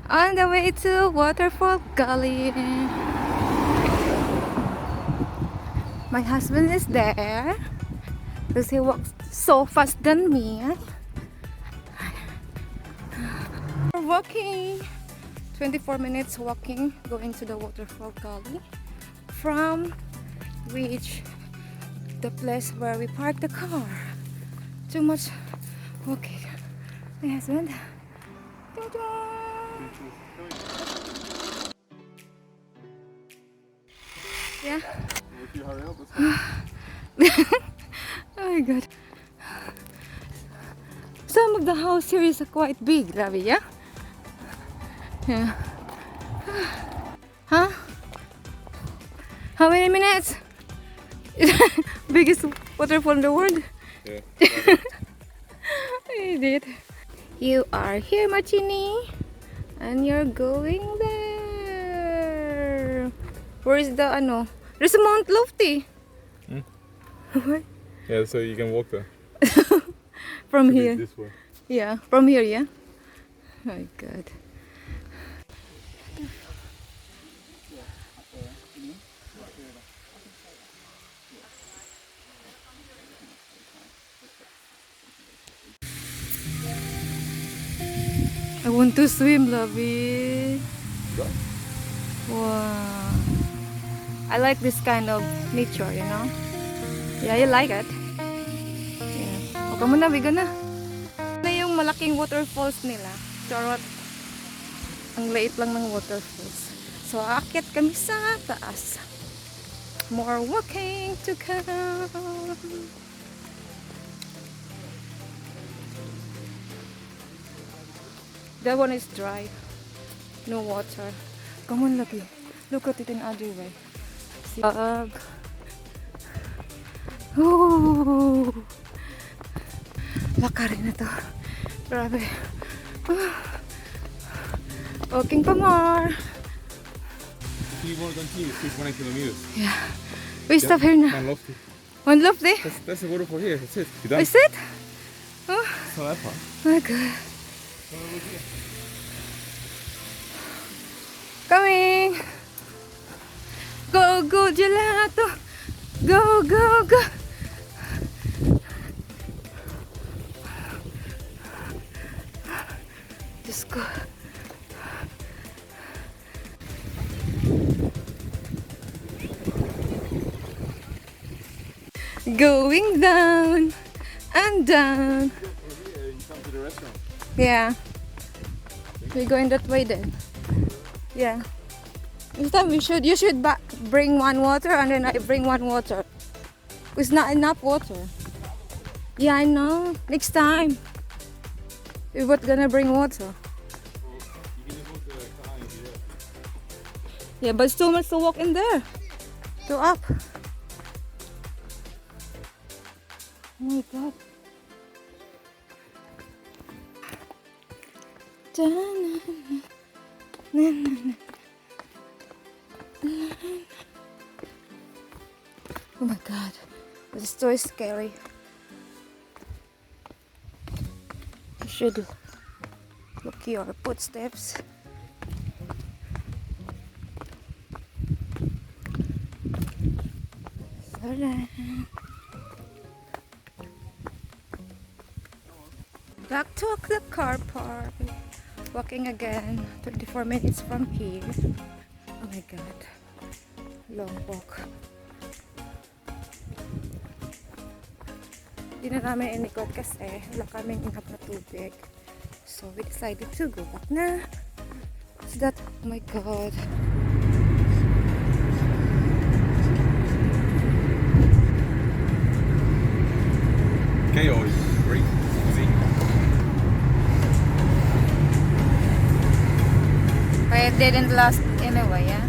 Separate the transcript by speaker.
Speaker 1: On the way to Waterfall Gully. My husband is there because he walks so fast than me. We're walking 24 minutes walking going to the Waterfall Gully from reach the place where we parked the car. Too much walking. My husband. Yeah.
Speaker 2: If you hurry up,
Speaker 1: Oh my god. Some of the house here is quite big, Ravi, yeah? Yeah. Huh? How many minutes? Biggest waterfall in the world?
Speaker 2: yeah.
Speaker 1: I did. You are here, Martini, and you're going there. Where is the ano? There's a Mount Lofty.
Speaker 2: Hmm? Yeah, so you can walk there.
Speaker 1: From
Speaker 2: Should be
Speaker 1: here.
Speaker 2: This way.
Speaker 1: Yeah, from here, yeah. Oh my god. I want to swim, Lovey.
Speaker 2: Go.
Speaker 1: Wow. I like this kind of nature, you know? Yeah, you like it? Yeah. Okay muna, we gonna. Ano yung malaking waterfalls nila? Charot. Ang liit lang ng waterfalls. So, aakyat kami sa taas. More walking to come. That one is dry. No water. Come on, Lucky. Look at it in other way. See? Ooh. Lakarin na to. Grabe. Walking pa more.
Speaker 2: If you want to continue, it's 1 kilometers.
Speaker 1: Yeah. We stop here now.
Speaker 2: One lofty.
Speaker 1: One lofty?
Speaker 2: That's the waterfall here. That's it. You're done.
Speaker 1: Is it? Oh
Speaker 2: It's not that far.
Speaker 1: my god. Coming. Go, go, gelato. Go, go, go. Just go. Going down and down.
Speaker 2: You come to the restaurant.
Speaker 1: Yeah. We're going that way then. Yeah. This time you should bring one water and then I bring one water. It's not enough water. Yeah, I know. Next time. We were gonna bring water.
Speaker 2: You can just walk to the car and do that.
Speaker 1: Yeah, but still much to walk in there. Go up. Oh my god. Oh my god. This is so scary. You should look your footsteps. Back to the car park. Walking again. 24 minutes from here. Oh my god. Long walk. Hindi na namin inikot kasi wala kaming inap na tubig. So we decided to go back na. So that, oh my god.
Speaker 2: Okay, or great.
Speaker 1: But it didn't last anyway, yeah?